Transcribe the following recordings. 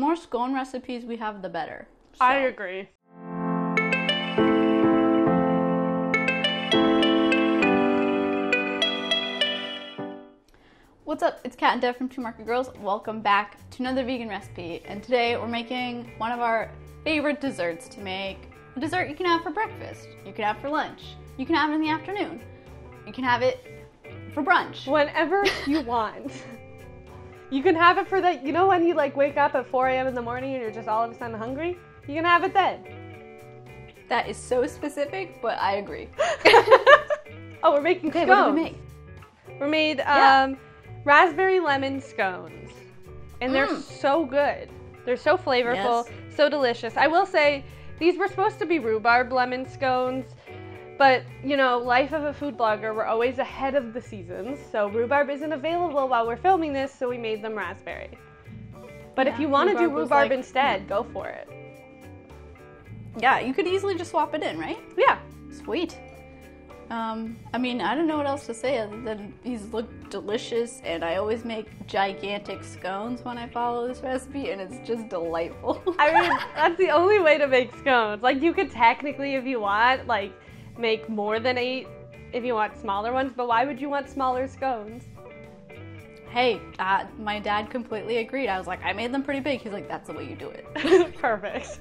more scone recipes we have, the better. So. I agree. What's up? It's Kat and Dev from Two Market Girls. Welcome back to another vegan recipe. And today we're making one of our favorite desserts to make. A dessert you can have for breakfast, you can have for lunch, you can have it in the afternoon, you can have it for brunch. Whenever you want. You can have it for that, you know when you like wake up at 4 a.m. in the morning and you're just all of a sudden hungry? You can have it then. That is so specific, but I agree. Oh, we're making scones. What did we make? We made raspberry lemon scones. And they're so good. They're so flavorful, so delicious. I will say, these were supposed to be rhubarb lemon scones, but you know, life of a food blogger, we're always ahead of the seasons. So rhubarb isn't available while we're filming this, so we made them raspberry. But if you want to do rhubarb instead, go for it. Yeah, you could easily just swap it in, right? Yeah. Sweet. I mean, I don't know what else to say other than these look delicious, and I always make gigantic scones when I follow this recipe, and it's just delightful. I mean, that's the only way to make scones. Like, you could technically, if you want, like, make more than 8 if you want smaller ones, but why would you want smaller scones? Hey, my dad completely agreed. I was like, I made them pretty big. He's like, that's the way you do it. Perfect.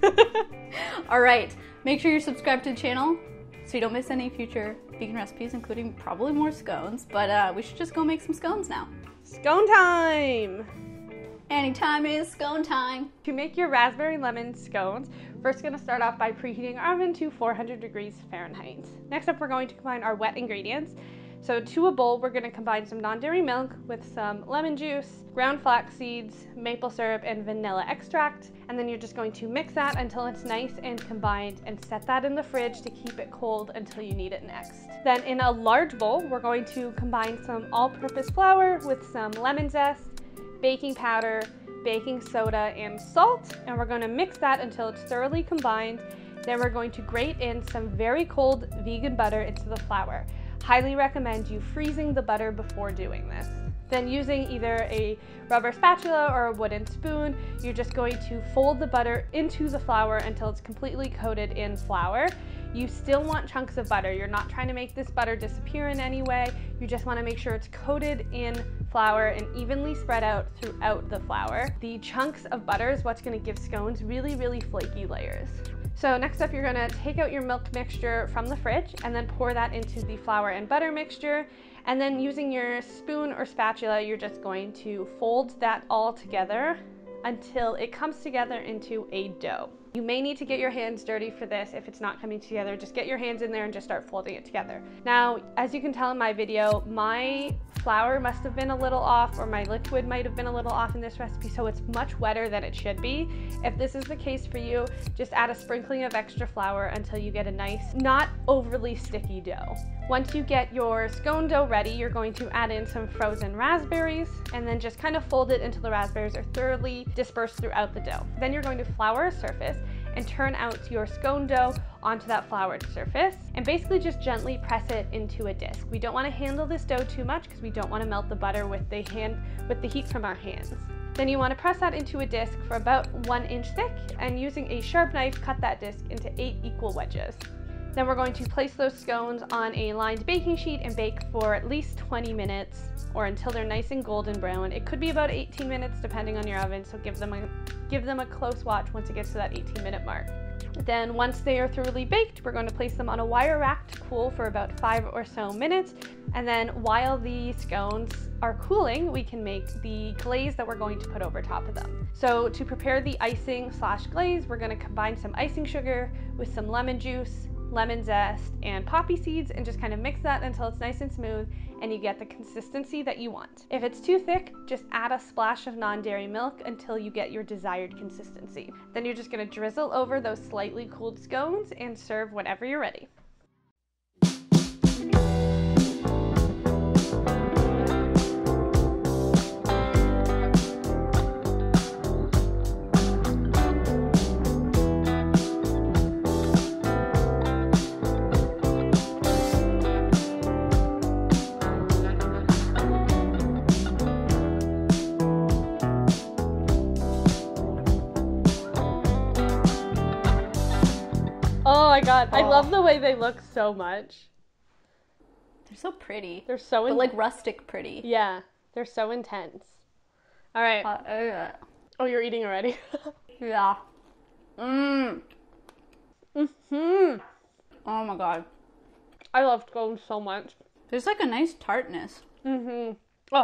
All right, make sure you're subscribed to the channel so you don't miss any future vegan recipes, including probably more scones, but we should just go make some scones now. Scone time! Anytime is scone time. To make your raspberry lemon scones, first going to start off by preheating our oven to 400 degrees Fahrenheit. Next up, we're going to combine our wet ingredients. So to a bowl, we're going to combine some non-dairy milk with some lemon juice, ground flax seeds, maple syrup, and vanilla extract. And then you're just going to mix that until it's nice and combined and set that in the fridge to keep it cold until you need it next. Then in a large bowl, we're going to combine some all-purpose flour with some lemon zest, baking powder, baking soda, and salt. And we're going to mix that until it's thoroughly combined. Then we're going to grate in some very cold vegan butter into the flour. Highly recommend you freezing the butter before doing this. Then using either a rubber spatula or a wooden spoon, you're just going to fold the butter into the flour until it's completely coated in flour. You still want chunks of butter. You're not trying to make this butter disappear in any way. You just want to make sure it's coated in flour and evenly spread out throughout the flour. The chunks of butter is what's going to give scones really, really flaky layers. So next up, you're gonna take out your milk mixture from the fridge and then pour that into the flour and butter mixture. And then using your spoon or spatula, you're just going to fold that all together until it comes together into a dough. You may need to get your hands dirty for this if it's not coming together. Just get your hands in there and just start folding it together. Now, as you can tell in my video, my flour must have been a little off, or my liquid might have been a little off in this recipe, so it's much wetter than it should be. If this is the case for you, just add a sprinkling of extra flour until you get a nice, not overly sticky dough. Once you get your scone dough ready, you're going to add in some frozen raspberries and then just kind of fold it until the raspberries are thoroughly dispersed throughout the dough. Then you're going to flour a surface and turn out your scone dough onto that floured surface and basically just gently press it into a disc. We don't want to handle this dough too much because we don't want to melt the butter with the heat from our hands. Then you want to press that into a disc for about 1 inch thick, and using a sharp knife, cut that disc into 8 equal wedges. Then we're going to place those scones on a lined baking sheet and bake for at least 20 minutes or until they're nice and golden brown. It could be about 18 minutes depending on your oven, so give them a close watch once it gets to that 18-minute mark. Then once they are thoroughly baked, we're going to place them on a wire rack to cool for about 5 or so minutes. And then while the scones are cooling, we can make the glaze that we're going to put over top of them. So to prepare the icing / glaze, we're going to combine some icing sugar with some lemon juice, lemon zest, and poppy seeds, and just kind of mix that until it's nice and smooth and you get the consistency that you want. If it's too thick, just add a splash of non-dairy milk until you get your desired consistency. Then you're just going to drizzle over those slightly cooled scones and serve whenever you're ready. my god, I love the way they look so much. They're so pretty. They're so but like rustic pretty. Yeah, they're so intense. All right. Oh, you're eating already? Yeah. Oh my god. I love scones so much. There's like a nice tartness. Oh,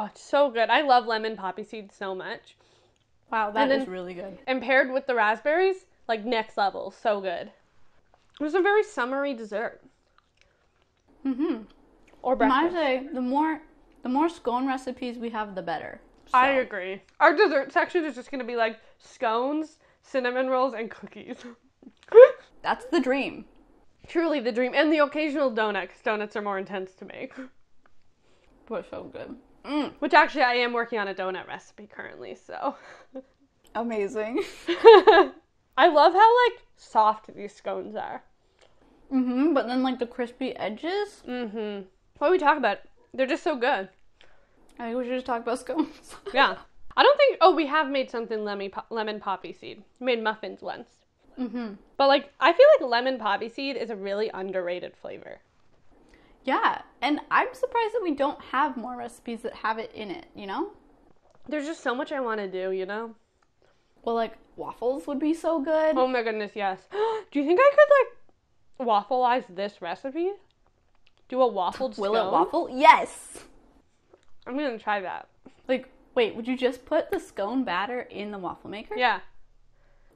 it's so good. I love lemon poppy seeds so much. Wow, that is really good. And paired with the raspberries, like next level. So good. It was a very summery dessert. Or breakfast. I say the more scone recipes we have, the better. So. I agree. Our dessert section is just going to be like scones, cinnamon rolls, and cookies. That's the dream. Truly the dream. And the occasional donut, because donuts are more intense to make. But so good. Which actually I am working on a donut recipe currently, so. Amazing. I love how like soft these scones are. But then like the crispy edges. What do we talk about? They're just so good. I think we should just talk about scones. Yeah. I don't think, we have made something lemon poppy seed. We made muffins once. But like, I feel like lemon poppy seed is a really underrated flavor. Yeah, and I'm surprised that we don't have more recipes that have it in it, you know? There's just so much I want to do, you know? Well, like, waffles would be so good. Oh my goodness, yes. Do you think I could, like, waffleize this recipe? Do a waffled scone? Will it waffle? Yes! I'm gonna try that. Like, wait, would you just put the scone batter in the waffle maker? Yeah.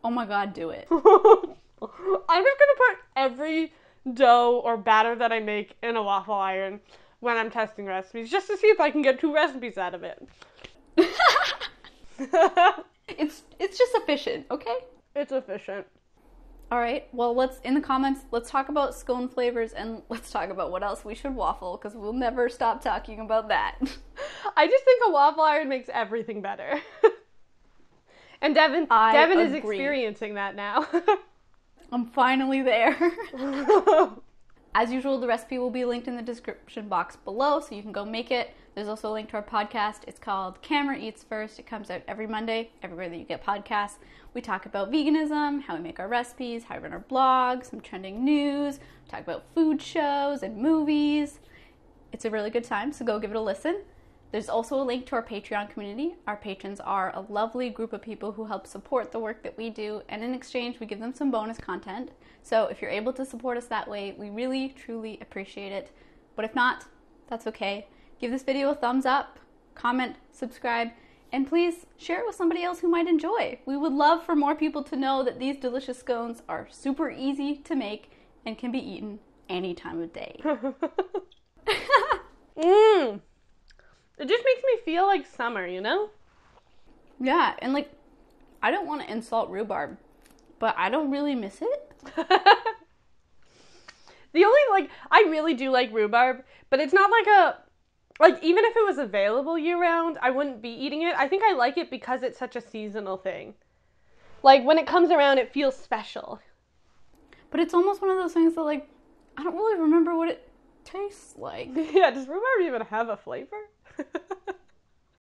Oh my god, do it. I'm just gonna put every dough or batter that I make in a waffle iron when I'm testing recipes, just to see if I can get 2 recipes out of it. It's just efficient, okay? It's efficient. All right, well, in the comments, let's talk about scone flavors and let's talk about what else we should waffle, because we'll never stop talking about that. I just think a waffle iron makes everything better. And Devin is experiencing that now. I'm finally there. As usual, the recipe will be linked in the description box below, so you can go make it. There's also a link to our podcast. It's called Camera Eats First. It comes out every Monday, everywhere that you get podcasts. We talk about veganism, how we make our recipes, how we run our blog, some trending news, we talk about food shows and movies. It's a really good time, so go give it a listen. There's also a link to our Patreon community. Our patrons are a lovely group of people who help support the work that we do, and in exchange, we give them some bonus content. So if you're able to support us that way, we really, truly appreciate it. But if not, that's okay. Give this video a thumbs up, comment, subscribe, and please share it with somebody else who might enjoy. We would love for more people to know that these delicious scones are super easy to make and can be eaten any time of day. It just makes me feel like summer, you know? Yeah, and like, I don't want to insult rhubarb, but I don't really miss it. I really do like rhubarb, but it's not even if it was available year-round, I wouldn't be eating it. I think I like it because it's such a seasonal thing. Like, when it comes around, it feels special. But it's almost one of those things that, like, I don't really remember what it tastes like. Yeah, does rhubarb even have a flavor?